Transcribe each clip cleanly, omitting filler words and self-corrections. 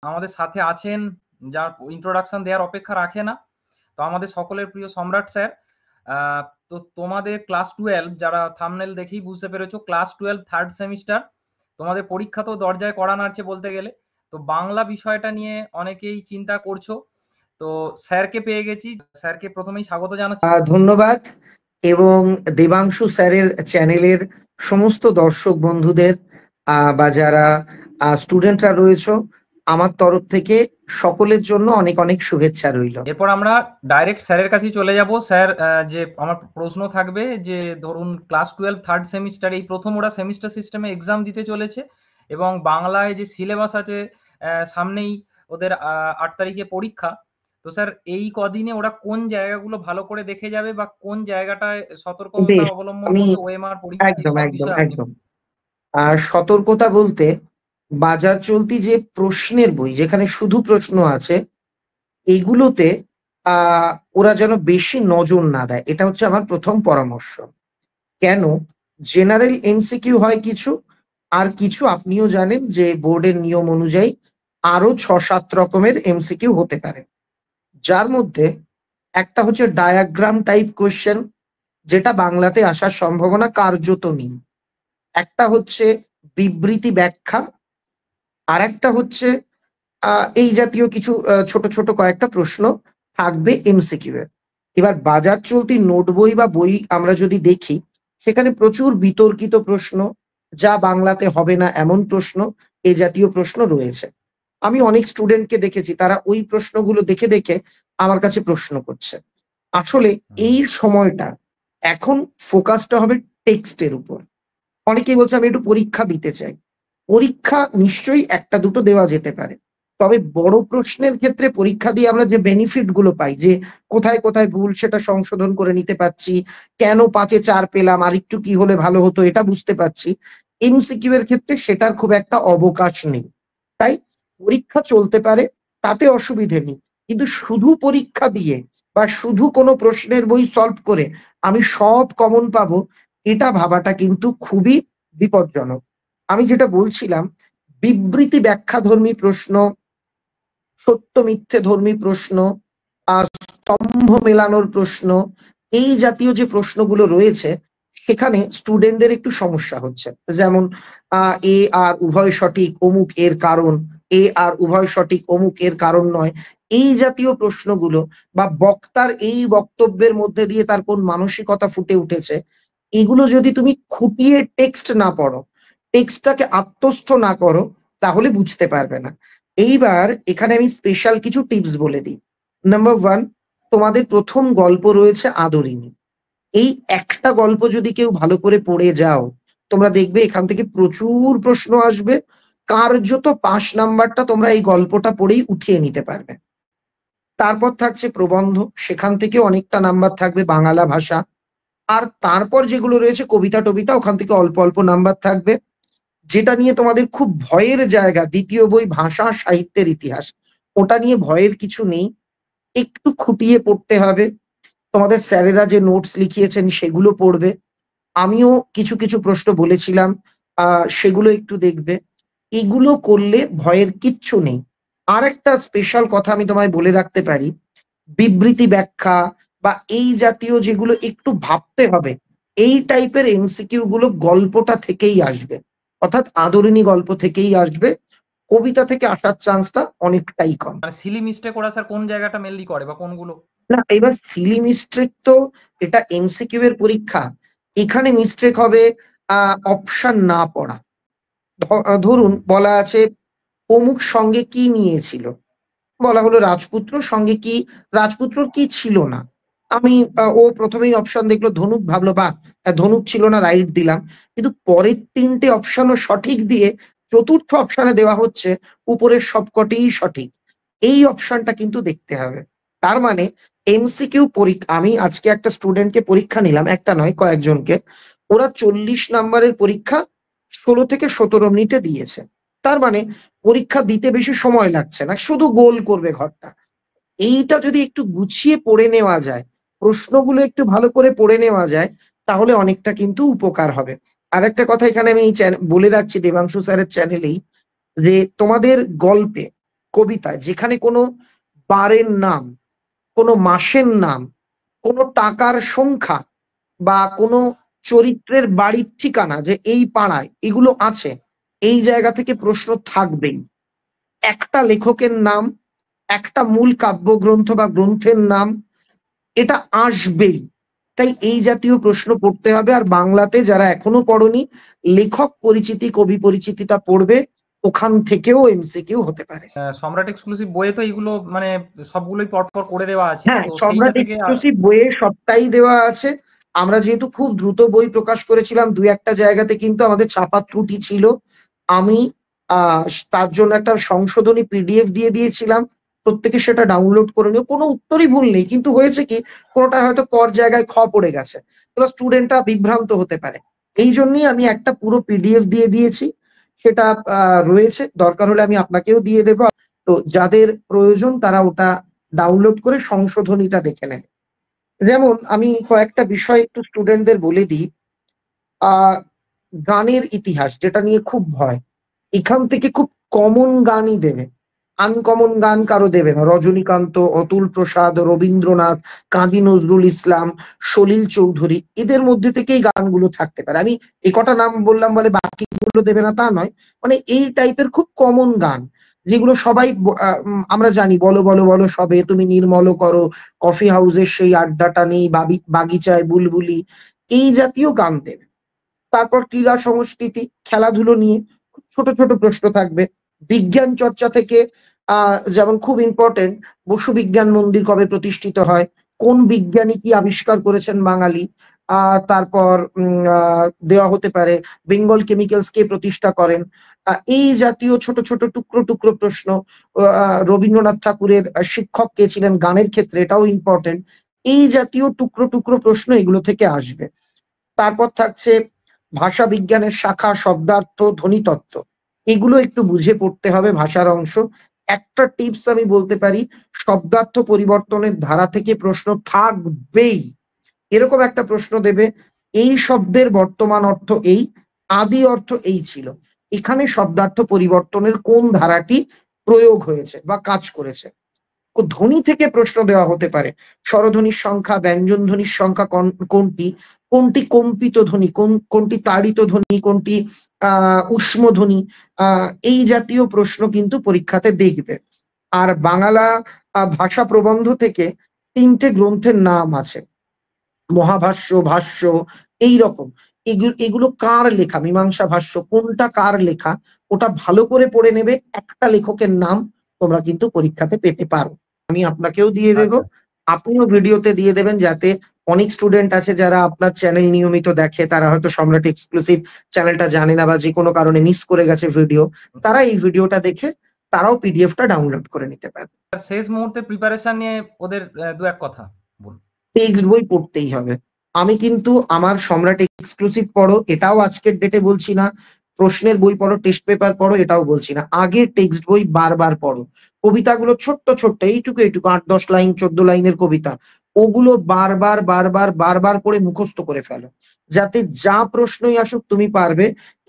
আমাদের সাথে আছেন, যার ইন্ট্রোডাকশন দেওয়ার অপেক্ষা রাখে না। তো আমাদের সকলের প্রিয় সম্রাট স্যার। তো তোমাদের ক্লাস 12, যারা থাম্বনেল দেখেই বুঝতে পেরেছো, ক্লাস 12 থার্ড সেমিস্টার, তোমাদের পরীক্ষা তো দরজায় কড়া নাড়ছে বলতে গেলে। তো বাংলা বিষয়টা নিয়ে অনেকেই চিন্তা করছো। তো স্যারকে পেয়ে গেছি, স্যারকে প্রথমেই স্বাগত জানাচ্ছি। ধন্যবাদ, এবং দেবাংশু স্যারের চ্যানেলের সমস্ত দর্শক বন্ধুদের বা যারা স্টুডেন্টরা রয়েছে, আমার তরফ থেকে সকলের জন্য অনেক অনেক শুভেচ্ছা রইল। এরপর আমরা ডাইরেক্ট স্যারের কাছেই চলে যাব। স্যার, যে আমার প্রশ্ন থাকবে যে ধরুন ক্লাস 12 থার্ড সেমিস্টার, এই প্রথম ওরা সেমিস্টার সিস্টেমে এক্সাম দিতে চলেছে, এবং বাংলায় যে সিলেবাস আছে, সামনেই ওদের 8 তারিখে পরীক্ষা। তো স্যার, এই কদিনে ওরা কোন জায়গাগুলো ভালো করে দেখে যাবে, বা কোন জায়গাটায় সতর্কতা বেশ, অবলম্বন আমি করবে, ওএমআর পরীক্ষা, এই একদম সব একদম বিষয়ে আপনি একদম সতর্কতা বলতে, বাজার চলতি যে প্রশ্নের বই যেখানে শুধু প্রশ্ন আছে, এগুলোতে ওরা যেন বেশি নজর না দেয়, এটা হচ্ছে আমার প্রথম পরামর্শ। কেন? জেনারেল এমসিকিউ হয় কিছু, আর কিছু আপনিও জানেন যে বোর্ডের নিয়ম অনুযায়ী আরো 6-7 রকমের এমসিকিউ হতে পারে, যার মধ্যে একটা হচ্ছে ডায়াগ্রাম টাইপ কোয়েশ্চেন, যেটা বাংলাতে আসার সম্ভাবনা কার্যত নেই। একটা হচ্ছে বিবৃতি ব্যাখ্যা, আর একটা হচ্ছে এই জাতীয় কিছু ছোট ছোট কয়েকটা প্রশ্ন থাকবে এমসিকিউ এর। এবার বাজার চলতি নোট বই বা বই আমরা যদি দেখি, সেখানে প্রচুর বিতর্কিত প্রশ্ন, যা বাংলাতে হবে না এমন প্রশ্ন, এ জাতীয় প্রশ্ন রয়েছে। আমি অনেক স্টুডেন্টকে দেখেছি, তারা ওই প্রশ্নগুলো দেখে দেখে আমার কাছে প্রশ্ন করছে। আসলে এই সময়টা এখন ফোকাসটা হবে টেক্সটের উপর। অনেকেই বলছে আমি একটু পরীক্ষা দিতে চাই। পরীক্ষা নিশ্চয়ই একটা দুটো দেওয়া যেতে পারে, তবে বড় প্রশ্নের ক্ষেত্রে পরীক্ষা দিয়ে আমরা যে বেনিফিট গুলো পাই, যে কোথায় কোথায় ভুল সেটা সংশোধন করে নিতে পারছি, কেন 5-এ 4 পেলাম, আর একটু কি হলে ভালো হতো এটা বুঝতে পারছি, এমসিকিউ এর ক্ষেত্রে সেটার খুব একটা অবকাশ নেই। তাই পরীক্ষা চলতে পারে, তাতে অসুবিধে নেই, কিন্তু শুধু পরীক্ষা দিয়ে বা শুধু কোনো প্রশ্নের বই সলভ করে আমি সব কমন পাবো, এটা ভাবাটা কিন্তু খুবই বিপজ্জনক। আমি যেটা বলছিলাম, বিবৃতি ব্যাখ্যাধর্মী প্রশ্ন, সত্য মিথ্যে ধর্মী প্রশ্ন, স্তম্ভ মেলানোর প্রশ্ন, এই জাতীয় যে প্রশ্নগুলো রয়েছে, সেখানে স্টুডেন্টদের একটু সমস্যা হচ্ছে। যেমন এ আর উভয় সঠিক অমুক এর কারণ, এ আর উভয় সঠিক অমুক এর কারণ নয়, এই জাতীয় প্রশ্নগুলো, বা বক্তার এই বক্তব্যের মধ্যে দিয়ে তার কোন মানসিকতা ফুটে উঠেছে, এগুলো যদি তুমি খুঁটিয়ে টেক্সট না পড়ো, টেক্সটটাকে আত্মস্থ না করো, তাহলে বুঝতে পারবে না। এইবার এখানে আমি স্পেশাল কিছু টিপস বলে দিই। নাম্বার 1, তোমাদের প্রথম গল্প রয়েছে আদরিনী। এই একটা গল্প যদি কেউ ভালো করে পড়ে যাও, তোমরা দেখবে এখান থেকে প্রচুর প্রশ্ন আসবে। কার্যত 5 নাম্বারটা তোমরা এই গল্পটা পড়েই উঠিয়ে নিতে পারবে। তারপর থাকছে প্রবন্ধ, সেখান থেকে অনেকটা নাম্বার থাকবে বাংলা ভাষা। আর তারপর যেগুলো রয়েছে কবিতা টবিতা, ওখান থেকে অল্প অল্প নাম্বার থাকবে। যেটা নিয়ে তোমাদের খুব ভয়ের জায়গা, দ্বিতীয় বই ভাষা সাহিত্যের ইতিহাস, ওটা নিয়ে ভয়ের কিছু নেই, একটু খুঁটিয়ে পড়তে হবে। তোমাদের স্যারেরা যে নোটস লিখিয়েছেন সেগুলো পড়বে। আমিও কিছু কিছু প্রশ্ন বলেছিলাম, সেগুলো একটু দেখবে। এগুলো করলে ভয়ের কিচ্ছু নেই। আর একটা স্পেশাল কথা আমি তোমায় বলে রাখতে পারি, বিবৃতি ব্যাখ্যা বা এই জাতীয় যেগুলো একটু ভাবতে হবে, এই টাইপের এমসিকিউ গুলো গল্পটা থেকেই আসবে, অর্থাৎ আদরিনী গল্প থেকেই আসবে। কবিতা থেকে আসার চান্সটা অনেকটাই কম। মানে সিলি মিস্টেক ওরা স্যার কোন জায়গাটা মেনলি করে, বা কোনগুলো? না, এবার সিলি মিস্টেক তো, এটা এমসিকিউ এর পরীক্ষা, এখানে মিস্টেক হবে অপশন না পড়া। ধরুন বলা আছে অমুক সঙ্গে কি নিয়েছিল, বলা হলো রাজপুত্র, সঙ্গে কি, রাজপুত্র কি ছিল না। আমি ও প্রথমেই অপশন দেখলো ধনুক, ভাবলো বা ধনুক ছিল না, রাইট দিলাম। কিন্তু পরের 3টে অপশনও সঠিক দিয়ে চতুর্থ অপশনে দেওয়া হচ্ছে উপরের সবকটিই সঠিক। এই অপশনটা কিন্তু দেখতে হবে। তার মানে এমসিকিউ পরীক্ষা, আমি আজকে একটা স্টুডেন্টকে পরীক্ষা নিলাম, একটা নয় কয়েকজনকে, ওরা 40 নাম্বারের পরীক্ষা 16 থেকে 17 মিনিটে দিয়েছে। তার মানে পরীক্ষা দিতে বেশি সময় লাগছে না, শুধু গোল করবে ঘরটা। এইটা যদি একটু গুছিয়ে পড়ে নেওয়া যায়, প্রশ্নগুলো একটু ভালো করে পড়ে নেওয়া যায়, তাহলে অনেকটা কিন্তু উপকার হবে। আর একটা কথা এখানে আমি বলে রাখছি দেবাংশু স্যারের চ্যানেলেই, যে তোমাদের গল্পে কবিতায় যেখানে কোনো বারের নাম, কোনো মাসের নাম, কোনো টাকার সংখ্যা বা কোনো চরিত্রের বাড়ির ঠিকানা যে এই পাড়ায় এগুলো আছে, এই জায়গা থেকে প্রশ্ন থাকবেই। একটা লেখকের নাম, একটা মূল কাব্যগ্রন্থ বা গ্রন্থের নাম, এটা আসবেই। তাই এই জাতীয় প্রশ্ন পড়তে হবে। আর বাংলাতে যারা এখনো পড়োনি, লেখক পরিচিতি, কবি পরিচিতিটা পড়বে, ওখান থেকেও এমসিকিউ হতে পারে। সম্রাট এক্সক্লুসিভ বইয়ে তো এগুলো মানে সবগুলোই পরপর করে দেওয়া আছে, হ্যাঁ, তো সেইটা সম্রাট থেকে এক্সক্লুসিভ বইয়ে সবটাই দেওয়া আছে। আমরা যেহেতু খুব দ্রুত বই প্রকাশ করেছিলাম, দু একটা জায়গাতে কিন্তু আমাদের ছাপার ত্রুটি ছিল। আমি তার জন্য একটা সংশোধনী পিডিএফ দিয়ে দিয়েছিলাম। প্রত্যেকে সেটা ডাউনলোড করে নিও। কোনো উত্তরই ভুল নেই, কিন্তু হয়েছে কি, কোনোটা হয়তো কর জায়গায় খ পড়ে গেছে, এবার স্টুডেন্টরা বিভ্রান্ত হতে পারে। এই জন্যই আমি একটা পুরো পিডিএফ দিয়ে দিয়েছি, সেটা রয়েছে। দরকার হলে আমি আপনাকেও দিয়ে দেবো। তো যাদের প্রয়োজন তারা ওটা ডাউনলোড করে সংশোধনীটা দেখে নেন। যেমন আমি কয়েকটা বিষয় একটু স্টুডেন্টদের বলে দিই। আহ গানের ইতিহাস, যেটা নিয়ে খুব ভয়, এখান থেকে খুব কমন গানই দেবে, আনকমন গান কারো দেবে না। রজনীকান্ত, অতুল প্রসাদ, রবীন্দ্রনাথ, কাজী নজরুল ইসলাম, সলিল চৌধুরী, এদের মধ্যে থেকেই গানগুলো থাকতে পারে। আমি এ কটা নাম বললাম বলে বাকিগুলো দেবে না তা নয়, মানে এই টাইপের খুব কমন গান যেগুলো সবাই আমরা জানি, বলো বলো বলো সবে তুমি নির্মল করো, কফি হাউসের সেই আড্ডাটা নেই, বাগিচায় বুলবুলি, এই জাতীয় গান দেবে। তারপর ক্রীড়া সংস্কৃতি, খেলাধুলো নিয়ে খুব ছোট ছোট প্রশ্ন থাকবে। বিজ্ঞান চর্চা থেকে যেমন খুব ইম্পর্টেন্ট, বসু বিজ্ঞান মন্দির কবে প্রতিষ্ঠিত হয়, কোন বিজ্ঞানী কি আবিষ্কার করেছেন বাঙালি। তারপর দেওয়া হতে পারে বেঙ্গল কেমিক্যালস কে প্রতিষ্ঠা করেন। এই জাতীয় ছোট ছোট টুকরো টুকরো প্রশ্ন। রবীন্দ্রনাথ ঠাকুরের শিক্ষক কে ছিলেন গানের ক্ষেত্রে, এটাও ইম্পর্টেন্ট। এই জাতীয় টুকরো টুকরো প্রশ্ন এগুলো থেকে আসবে। তারপর থাকছে ভাষা বিজ্ঞানের শাখা, শব্দার্থ, ধ্বনিতত্ত্ব, এগুলো একটু বুঝে পড়তে হবে, ভাষার অংশ। একটা টিপস আমি বলতে পারি, শব্দার্থ পরিবর্তনের ধারা থেকে প্রশ্ন থাকবেই। এরকম একটা প্রশ্ন দেবে, এই শব্দের বর্তমান অর্থ এই, আদি অর্থ এই ছিল, এখানে শব্দার্থ পরিবর্তনের কোন ধারাটি প্রয়োগ হয়েছে বা কাজ করেছে। ধ্বনি থেকে প্রশ্ন দেওয়া হতে পারে, স্বরধ্বনির সংখ্যা, ব্যঞ্জন ধ্বনির সংখ্যা কোনটি, কোনটি কম্পিত ধ্বনি, কোনটি তাড়িত ধ্বনি, কোনটি উষ্ম ধ্বনি, এই জাতীয় প্রশ্ন কিন্তু পরীক্ষাতে দেখবে। আর বাংলা ভাষা প্রবন্ধ থেকে 3টে গ্রন্থের নাম আছে, মহাভাষ্য, ভাষ্য, এই রকম। এগুলো কার লেখা, মীমাংসা ভাষ্য কোনটা কার লেখা, ওটা ভালো করে পড়ে নেবে। একটা লেখকের নাম তোমরা কিন্তু পরীক্ষাতে পেতে পারো। আমি আপনাকেও দিয়ে দেব, আচ্ছা। আপনিও ভিডিওতে দিয়ে দেবেন, যাতে অনেক স্টুডেন্ট আছে যারা আপনার চ্যানেল নিয়মিত দেখে, তারা হয়তো সম্রাট এক্সক্লুসিভ চ্যানেলটা জানে না বা যে কোনো কারণে মিস করে গেছে ভিডিও, তারা এই ভিডিওটা দেখে তারাও পিডিএফটা ডাউনলোড করে নিতে পারে। শেষ মুহূর্তে প্রিপারেশন নিয়ে ওদের দু এক কথা বলুন। টেক্সট বই পড়তেই হবে। আমি কিন্তু আমার সম্রাট এক্সক্লুসিভ পড়ো এটাও আজকের ডেটে বলছি না, প্রশ্নের বই পড়ো, টেস্ট পেপার পড়ো এটাও বলছি না। আগে টেক্সট বই বারবার পড়ো। কবিতাগুলো ছোট্ট ছোট্ট এইটুকু এইটুকু 8-10 লাইন 14 লাইনের কবিতা, ওগুলো বারবার বারবার বারবার পড়ে মুখস্থ করে ফেলো, যাতে যা প্রশ্নই আসুক তুমি পারবে।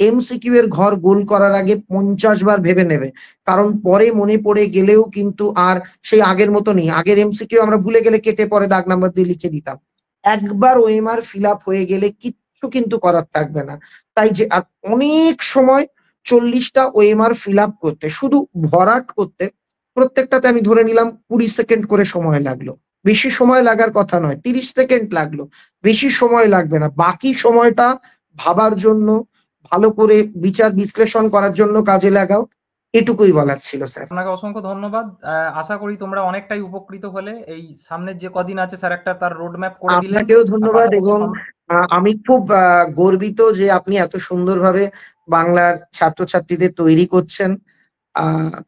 এমসিকিউ এর ঘর গোল করার আগে 50 বার ভেবে নেবে, কারণ পরে মনে পড়ে গেলেও কিন্তু আর সেই আগের মতো নেই। আগের এমসিকিউ আমরা ভুলে গেলে কেটে পরে দাগ নাম্বার দিয়ে লিখে দিতাম। একবার ওএমআর ফিল আপ হয়ে গেলে কিচ্ছু কিন্তু করার থাকবে না। তাই যে আর অনেক সময় 40টা ওএমআর ফিল আপ করতে, শুধু ভরাট করতে প্রত্যেকটাতে আমি ধরে নিলাম 20 সেকেন্ড করে সময় লাগলো। বেশি সময় লাগার কথা নয়, 30 সেকেন্ড লাগলো, বেশি সময় লাগবে না। বাকি সময়টা ভাবার জন্য, ভালো করে বিচার বিশ্লেষণ করার জন্য কাজে লাগাও। এটুকুই বলার ছিল স্যার। আপনাকে অসংখ্য ধন্যবাদ। আশা করি তোমরা অনেকটাই উপকৃত হলে। এই সামনের যে কদিন আছে স্যার একটা তার রোড ম্যাপ করে দিলেন। আপনাকেও আর ধন্যবাদ, পাশাপাশি এবং আমি খুব গর্বিত যে আপনি এত সুন্দরভাবে বাংলার ছাত্রছাত্রীদের তৈরি করছেন।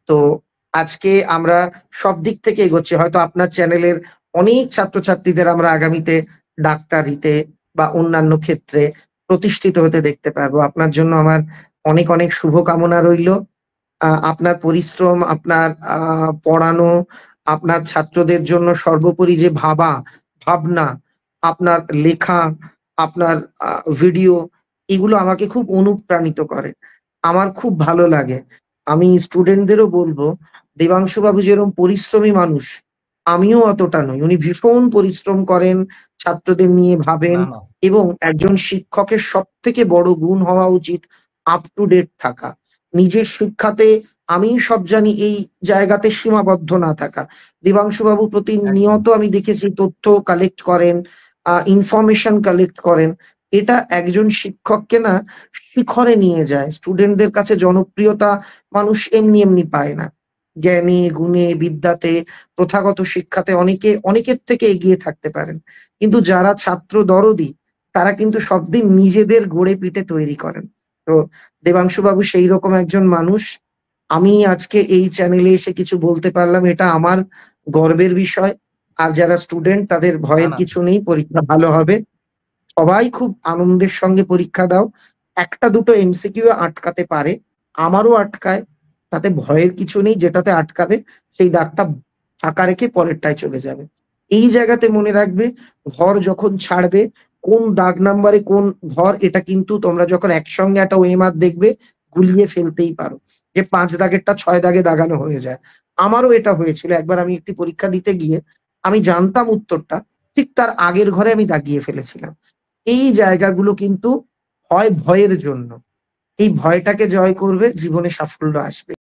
তো আজকে আমরা সব দিক থেকে এগোচ্ছি, হয়তো আপনার চ্যানেলের অনেক ছাত্রছাত্রীদের আমরা আগামীতে ডাক্তারিতে বা অন্যান্য ক্ষেত্রে প্রতিষ্ঠিত হতে দেখতে পারবো। আপনার জন্য আমার অনেক অনেক শুভকামনা রইল। আপনার পরিশ্রম, আপনার পড়ানো, আপনার ছাত্রদের জন্য সর্বোপরি যে ভাবনা, আপনার লেখা, আপনার ভিডিও, এগুলো আমাকে খুব অনুপ্রাণিত করে। আমার খুব ভালো লাগে। আমি স্টুডেন্টদেরও বলবো, দেবাংশুবাবু যেরকম পরিশ্রমী মানুষ, আমিও অতটা নই। উনি ভীষণ পরিশ্রম করেন, ছাত্রদের নিয়ে ভাবেন না, না। এবং একজন শিক্ষকের সবথেকে বড় গুণ হওয়া উচিত আপ টু ডেট থাকা। নিজের শিক্ষাতে আমিই সব জানি এই জায়গাতে সীমাবদ্ধ না থাকা। দেবাংশুবাবু একদম। প্রতিনিয়ত আমি দেখেছি তথ্য কালেক্ট করেন, ইনফরমেশন কালেক্ট করেন। এটা একজন শিক্ষককে না শিখরে নিয়ে যায়। স্টুডেন্টদের কাছে জনপ্রিয়তা মানুষ এমনি, এমনি পায় না। জ্ঞানে, গুণে, বিদ্যাতে, প্রথাগত শিক্ষাতে অনেকের থেকে এগিয়ে থাকতে পারেন। কিন্তু যারা ছাত্র দরদি তারা কিন্তু সবদিন নিজেদের গড়ে পিটে তৈরি করেন। তো দেবাংশুবাবু সেইরকম একজন মানুষ। আমি আজকে এই চ্যানেলে এসে কিছু বলতে পারলাম এটা আমার গর্বের বিষয়। আর যারা স্টুডেন্ট তাদের না, ভয়ের না। কিছু নেই। পরীক্ষা ভালো হবে। সবাই খুব আনন্দের সঙ্গে পরীক্ষা দাও। ১ টা ২ টো এমসিকিউ আটকাতে পারে। আমারও আটকায়। তাতে ভয়ের কিছু নেই। যেটাতে আটকাবে সেই দাগটা ফাঁকা রেখে পরেরটায় চলে যাবে। এই জায়গাতে মনে রাখবে ঘর যখন ছাড়বে কোন দাগ নাম্বারে কোন ঘর এটা কিন্তু তোমরা যখন একসঙ্গে একটা ওয়েমার দেখবে গুলিয়ে ফেলতেই পারো। যে ৫ দাগেরটা ৬ দাগে দাগানো হয়ে যায়। আমারও এটা হয়েছিল। একবার আমি একটি পরীক্ষা দিতে গিয়ে আমি জানতাম উত্তরটা। ঠিক তার আগের ঘরে আমি দাগিয়ে ফেলেছিলাম। এই জায়গাগুলো কিন্তু হয় ভয়ের জন্য। এই ভয়টাকে জয় করবে, জীবনে সাফল্য আসবে।